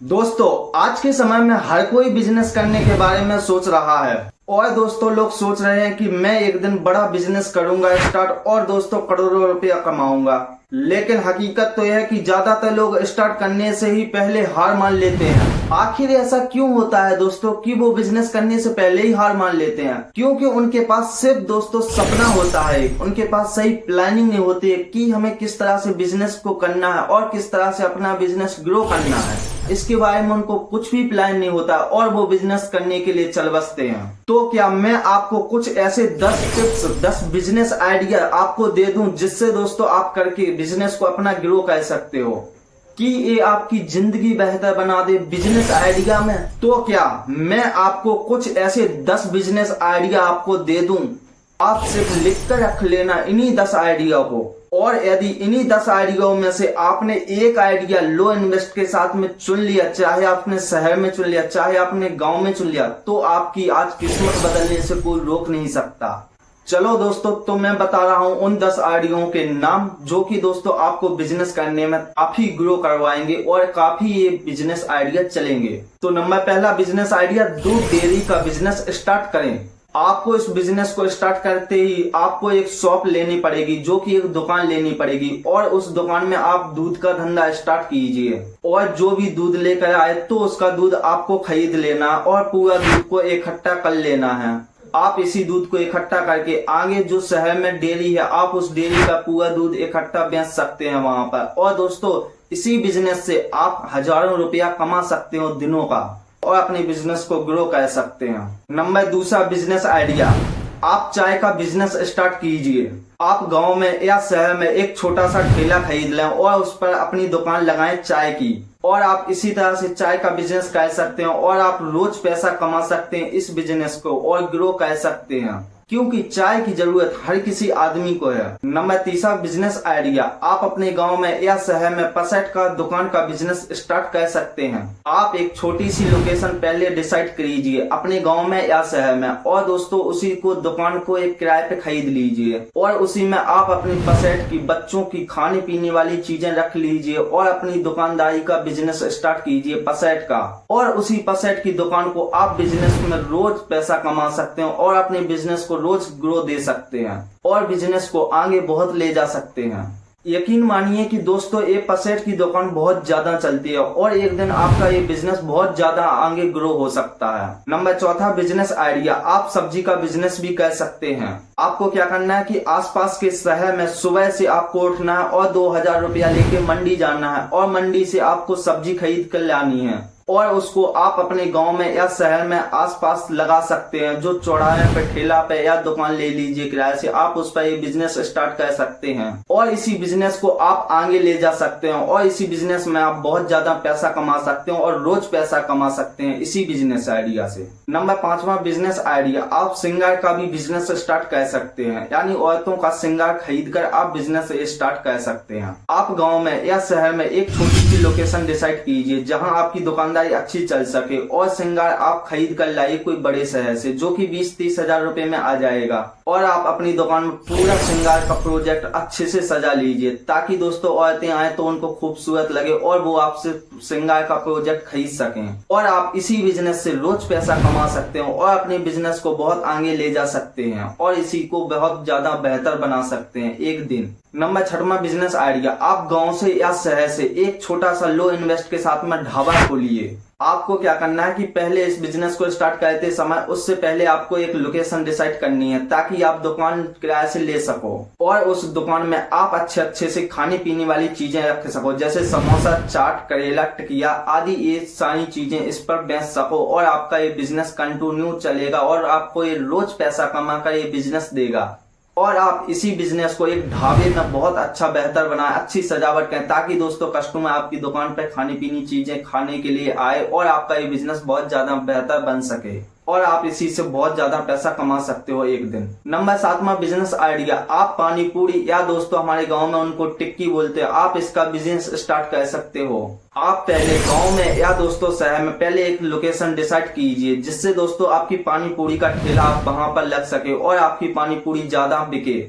दोस्तों, आज के समय में हर कोई बिजनेस करने के बारे में सोच रहा है। और दोस्तों, लोग सोच रहे हैं कि मैं एक दिन बड़ा बिजनेस करूंगा स्टार्ट और दोस्तों करोड़ों रुपया कमाऊंगा। लेकिन हकीकत तो यह है कि ज्यादातर लोग स्टार्ट करने से ही पहले हार मान लेते हैं। आखिर ऐसा क्यों होता है दोस्तों कि वो बिजनेस करने से पहले ही हार मान लेते हैं? क्योंकि उनके पास सिर्फ दोस्तों सपना होता है, उनके पास सही प्लानिंग नहीं होती है कि हमें किस तरह से बिजनेस को करना है और किस तरह से अपना बिजनेस ग्रो करना है। इसके बारे में उनको कुछ भी प्लान नहीं होता और वो बिजनेस करने के लिए चल बसते हैं। तो क्या मैं आपको कुछ ऐसे 10 टिप्स, 10 बिजनेस आइडिया आपको दे दूं जिससे दोस्तों आप करके बिजनेस को अपना ग्रो कर सकते हो कि ये आपकी जिंदगी बेहतर बना दे बिजनेस आइडिया में? तो क्या मैं आपको कुछ ऐसे 10 बिजनेस आइडिया आपको दे दूं, आप सिर्फ लिख कर रख लेना इन्हीं 10 आइडिया को। और यदि इन्हीं 10 आइडियाओं में से आपने एक आइडिया लो इन्वेस्ट के साथ में चुन लिया, चाहे आपने शहर में चुन लिया, चाहे आपने गांव में चुन लिया, तो आपकी आज किस्मत बदलने से कोई रोक नहीं सकता। चलो दोस्तों, तो मैं बता रहा हूं उन 10 आइडियाओं के नाम जो कि दोस्तों आपको बिजनेस करने में काफी ग्रो करवाएंगे और काफी ये बिजनेस आइडिया चलेंगे। तो नंबर पहला बिजनेस आइडिया, दूध डेयरी का बिजनेस स्टार्ट करें। आपको इस बिजनेस को स्टार्ट करते ही आपको एक शॉप लेनी पड़ेगी, जो कि एक दुकान लेनी पड़ेगी और उस दुकान में आप दूध का धंधा स्टार्ट कीजिए। और जो भी दूध लेकर आए तो उसका दूध आपको खरीद लेना और पूरा दूध को इकट्ठा कर लेना है। आप इसी दूध को इकट्ठा करके आगे जो शहर में डेयरी है, आप उस डेयरी का पूरा दूध इकट्ठा बेच सकते हैं वहां पर। और दोस्तों, इसी बिजनेस से आप हजारों रुपया कमा सकते हो दिनों का और अपने बिजनेस को ग्रो कर सकते हैं। नंबर दूसरा बिजनेस आइडिया, आप चाय का बिजनेस स्टार्ट कीजिए। आप गांव में या शहर में एक छोटा सा ठेला खरीद लें और उस पर अपनी दुकान लगाएं चाय की, और आप इसी तरह से चाय का बिजनेस कर सकते हैं और आप रोज पैसा कमा सकते हैं इस बिजनेस को और ग्रो कर सकते हैं, क्योंकि चाय की जरूरत हर किसी आदमी को है। नंबर तीसरा बिजनेस आइडिया, आप अपने गांव में या शहर में पसट का दुकान का बिजनेस स्टार्ट कर सकते हैं। आप एक छोटी सी लोकेशन पहले डिसाइड कीजिए अपने गांव में या शहर में, और दोस्तों उसी को दुकान को एक किराए पे खरीद लीजिए और उसी में आप अपनी पसट की बच्चों की खाने पीने वाली चीजें रख लीजिए और अपनी दुकानदारी का बिजनेस स्टार्ट कीजिए पसट का। और उसी पसट की दुकान को आप बिजनेस में रोज पैसा कमा सकते हैं और अपने बिजनेस को रोज ग्रो दे सकते हैं और बिजनेस को आगे बहुत ले जा सकते हैं। यकीन मानिए कि दोस्तों ये पसेट की दुकान बहुत ज्यादा चलती है और एक दिन आपका ये बिजनेस बहुत ज्यादा आगे ग्रो हो सकता है। नंबर चौथा बिजनेस आइडिया, आप सब्जी का बिजनेस भी कर सकते हैं। आपको क्या करना है कि आसपास के शहर में सुबह से आपको उठना है और 2000 रुपया लेके मंडी जाना है और मंडी से आपको सब्जी खरीद कर लानी है और उसको आप अपने गांव में या शहर में आसपास लगा सकते हैं। जो चौराहे पे ठेला पे या दुकान ले लीजिए किराए से, आप उस पर ये बिजनेस स्टार्ट कर सकते हैं और इसी बिजनेस को आप आगे ले जा सकते हैं और इसी बिजनेस में आप बहुत ज्यादा पैसा कमा सकते हैं और रोज पैसा कमा सकते हैं इसी बिजनेस आइडिया से। नंबर पांचवा बिजनेस आइडिया, आप श्रृंगार का भी बिजनेस स्टार्ट कर सकते हैं, यानी औरतों का श्रृंगार खरीद कर आप बिजनेस स्टार्ट कर सकते हैं। आप गाँव में या शहर में एक छोटी सी लोकेशन डिसाइड कीजिए जहाँ आपकी दुकान अच्छी चल सके और श्रृंगार आप खरीद कर लाइए कोई बड़े शहर से, जो कि 20-30 हजार रुपए में आ जाएगा और आप अपनी दुकान में पूरा श्रृंगार का प्रोजेक्ट अच्छे से सजा लीजिए ताकि दोस्तों औरतें आए तो उनको खूबसूरत लगे और वो आपसे श्रृंगार का प्रोजेक्ट खरीद सकें और आप इसी बिजनेस से रोज पैसा कमा सकते हैं और अपने बिजनेस को बहुत आगे ले जा सकते हैं और इसी को बहुत ज्यादा बेहतर बना सकते हैं एक दिन। नंबर छठवां बिजनेस आइडिया, आप गांव से या शहर से एक छोटा सा लो इन्वेस्ट के साथ में ढाबा खोलिए। आपको क्या करना है कि पहले इस बिजनेस को स्टार्ट करते समय उससे पहले आपको एक लोकेशन डिसाइड करनी है ताकि आप दुकान किराए से ले सको और उस दुकान में आप अच्छे से खाने पीने वाली चीजें रख सको, जैसे समोसा, चाट, करेला, टिकिया आदि ये सारी चीजें इस पर बेच सको और आपका ये बिजनेस कंटिन्यू चलेगा और आपको ये रोज पैसा कमा कर ये बिजनेस देगा। और आप इसी बिजनेस को एक ढाबे में बहुत अच्छा बेहतर बनाए, अच्छी सजावट करें ताकि दोस्तों कस्टमर आपकी दुकान पर खाने पीनी चीजें खाने के लिए आए और आपका ये बिजनेस बहुत ज्यादा बेहतर बन सके और आप इसी से बहुत ज्यादा पैसा कमा सकते हो एक दिन। नंबर सातवां बिजनेस आइडिया, आप पानी पूरी या दोस्तों हमारे गांव में उनको टिक्की बोलते हैं, आप इसका बिजनेस स्टार्ट कर सकते हो। आप पहले गांव में या दोस्तों शहर में पहले एक लोकेशन डिसाइड कीजिए जिससे दोस्तों आपकी पानी पूरी का ठेला आप वहां पर लग सके और आपकी पानी पूरी ज्यादा बिके।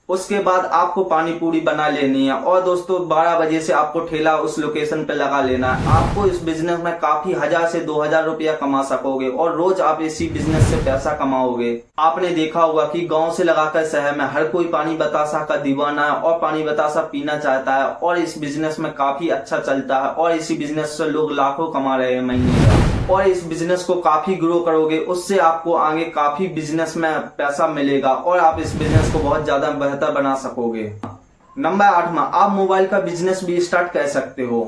उसके बाद आपको पानी पूरी बना लेनी है और दोस्तों 12 बजे से आपको ठेला उस लोकेशन पे लगा लेना है। आपको इस बिजनेस में काफी 1000 से 2000 रुपया कमा सकोगे और रोज आप इसी बिजनेस से पैसा कमाओगे। आपने देखा होगा कि गांव से लगाकर शहर में हर कोई पानी बतासा का दीवाना है और पानी बतासा पीना चाहता है और इस बिजनेस में काफी अच्छा चलता है और इसी बिजनेस से लोग लाखों कमा रहे हैं महीने का। और इस बिजनेस को काफी ग्रो करोगे, उससे आपको आगे काफी बिजनेस में पैसा मिलेगा और आप इस बिजनेस को बहुत ज्यादा बेहतर बना सकोगे। नंबर 8, आप मोबाइल का बिजनेस भी स्टार्ट कर सकते हो।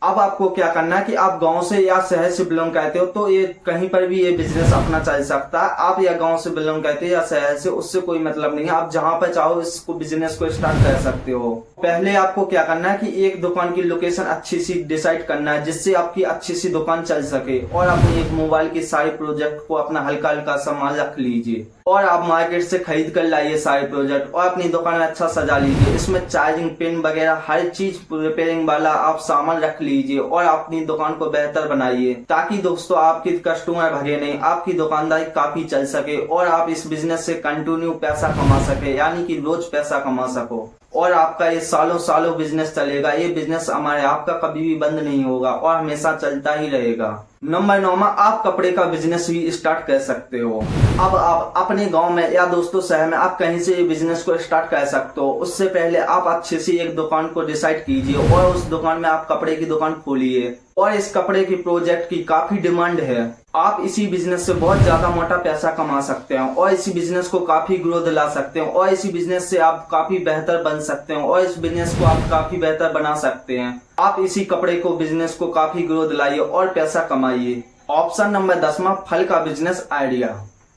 अब आपको क्या करना है कि आप गांव से या शहर से बिलोंग करते हो तो ये कहीं पर भी ये बिजनेस अपना चल सकता है। आप या गांव से बिलोंग करते हो या शहर से, उससे कोई मतलब नहीं है। आप जहां पर चाहो इसको बिजनेस को स्टार्ट कर सकते हो। पहले आपको क्या करना है कि एक दुकान की लोकेशन अच्छी सी डिसाइड करना है जिससे आपकी अच्छी सी दुकान चल सके और अपनी एक मोबाइल की सारी प्रोजेक्ट को अपना हल्का हल्का सामान रख लीजिए और आप मार्केट से खरीद कर लाइए सारे प्रोजेक्ट और अपनी दुकान में अच्छा सजा लीजिए। इसमें चार्जिंग पिन वगैरह हर चीज रिपेयरिंग वाला आप सामान रख लीजिए और अपनी दुकान को बेहतर बनाइए ताकि दोस्तों आपकी कस्टमर भगे नहीं, आपकी दुकानदारी काफी चल सके और आप इस बिजनेस से कंटिन्यू पैसा कमा सके, यानी कि रोज पैसा कमा सको और आपका ये सालों सालों बिजनेस चलेगा। ये बिजनेस हमारे आपका कभी भी बंद नहीं होगा और हमेशा चलता ही रहेगा। नंबर 9, आप कपड़े का बिजनेस भी स्टार्ट कर सकते हो। अब आप अपने गांव में या दोस्तों शहर में आप कहीं से बिजनेस को स्टार्ट कर सकते हो। उससे पहले आप अच्छे से एक दुकान को डिसाइड कीजिए और उस दुकान में आप कपड़े की दुकान खोलिए और इस कपड़े की प्रोजेक्ट की काफी डिमांड है। आप इसी बिजनेस से बहुत ज्यादा मोटा पैसा कमा सकते हो और इसी बिजनेस को काफी ग्रोथ दिला सकते हो और इसी बिजनेस से आप काफी बेहतर बन सकते हो और इस बिजनेस को आप काफी बेहतर बना सकते हैं। आप इसी कपड़े को बिजनेस को काफी ग्रोथ दिलाइए और पैसा कमाइए। ऑप्शन नंबर 10, फल का बिजनेस आइडिया।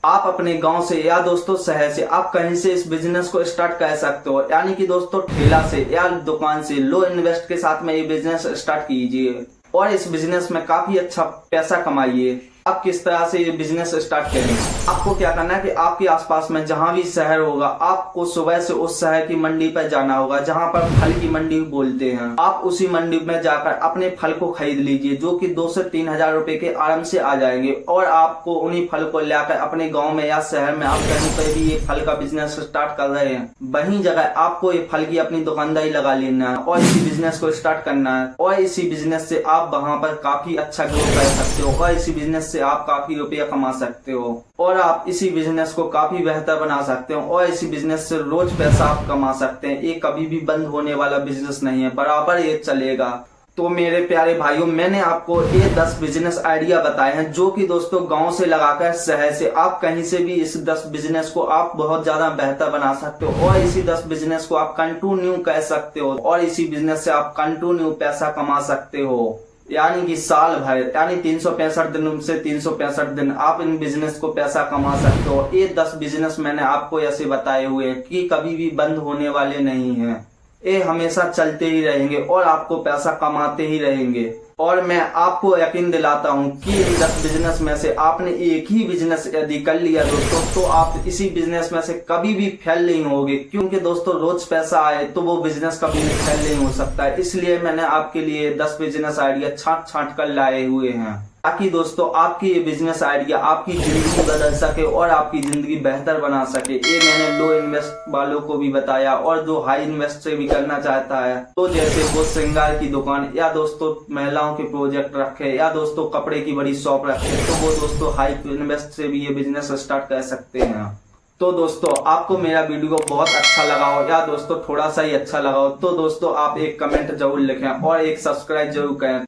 आप अपने गांव से या दोस्तों शहर से आप कहीं से इस बिजनेस को स्टार्ट कर सकते हो, यानी कि दोस्तों ठेला से या दुकान से लो इन्वेस्ट के साथ में ये बिजनेस स्टार्ट कीजिए और इस बिजनेस में काफी अच्छा पैसा कमाइए। अब किस तरह से ये बिजनेस स्टार्ट करें? आपको क्या करना है कि आपके आसपास में जहां भी शहर होगा आपको सुबह से उस शहर की मंडी पर जाना होगा जहां पर फल की मंडी बोलते हैं। आप उसी मंडी में जाकर अपने फल को खरीद लीजिए जो कि 2 से 3 हजार रुपए के आराम से आ जाएंगे और आपको उन्हीं फल को लाकर अपने गाँव में या शहर में आप कहीं पर भी ये फल का बिजनेस स्टार्ट कर रहे हैं वहीं जगह आपको ये फल की अपनी दुकानदारी लगा लेना है और इसी बिजनेस को स्टार्ट करना है और इसी बिजनेस से आप वहां पर काफी अच्छा ग्रो कर सकते हो और इसी बिजनेस से आप काफी रुपया कमा सकते हो और आप इसी बिजनेस को काफी बेहतर बना सकते हो और इसी बिजनेस से रोज पैसा आप कमा सकते हैं। ये कभी भी बंद होने वाला बिजनेस नहीं है, बराबर ये चलेगा। तो मेरे प्यारे भाइयों, मैंने आपको ये 10 बिजनेस आइडिया बताए हैं जो कि दोस्तों गांव से लगाकर शहर से आप कहीं से भी इस 10 बिजनेस को आप बहुत ज्यादा बेहतर बना सकते हो और इसी 10 बिजनेस को आप कंटिन्यू कर सकते हो और इसी बिजनेस से आप कंटिन्यू पैसा कमा सकते हो, यानी कि साल भर, यानी 365 दिन से 365 दिन आप इन बिजनेस को पैसा कमा सकते हो। ये 10 बिजनेस मैंने आपको ऐसे बताए हुए हैं कि कभी भी बंद होने वाले नहीं हैं, ये हमेशा चलते ही रहेंगे और आपको पैसा कमाते ही रहेंगे। और मैं आपको यकीन दिलाता हूं कि इन 10 बिजनेस में से आपने एक ही बिजनेस यदि कर लिया दोस्तों तो आप इसी बिजनेस में से कभी भी फेल नहीं होगे, क्योंकि दोस्तों रोज पैसा आए तो वो बिजनेस कभी भी फेल नहीं हो सकता है। इसलिए मैंने आपके लिए 10 बिजनेस आइडिया छांट छांट कर लाए हुए हैं ताकि दोस्तों आपकी ये बिजनेस आइडिया आपकी जिंदगी बदल सके और आपकी जिंदगी बेहतर बना सके। ये मैंने लो इन्वेस्ट वालों को भी बताया और जो हाई इन्वेस्ट से भी करना चाहता है, तो जैसे वो श्रृंगार की दुकान या दोस्तों महिलाओं के प्रोजेक्ट रखे या दोस्तों कपड़े की बड़ी शॉप रखे, तो वो दोस्तों हाई इन्वेस्ट से भी ये बिजनेस स्टार्ट कर सकते हैं। तो दोस्तों आपको मेरा वीडियो बहुत अच्छा लगा हो या दोस्तों थोड़ा सा ही अच्छा लगा हो तो दोस्तों आप एक कमेंट जरूर लिखें और एक सब्सक्राइब जरूर करें।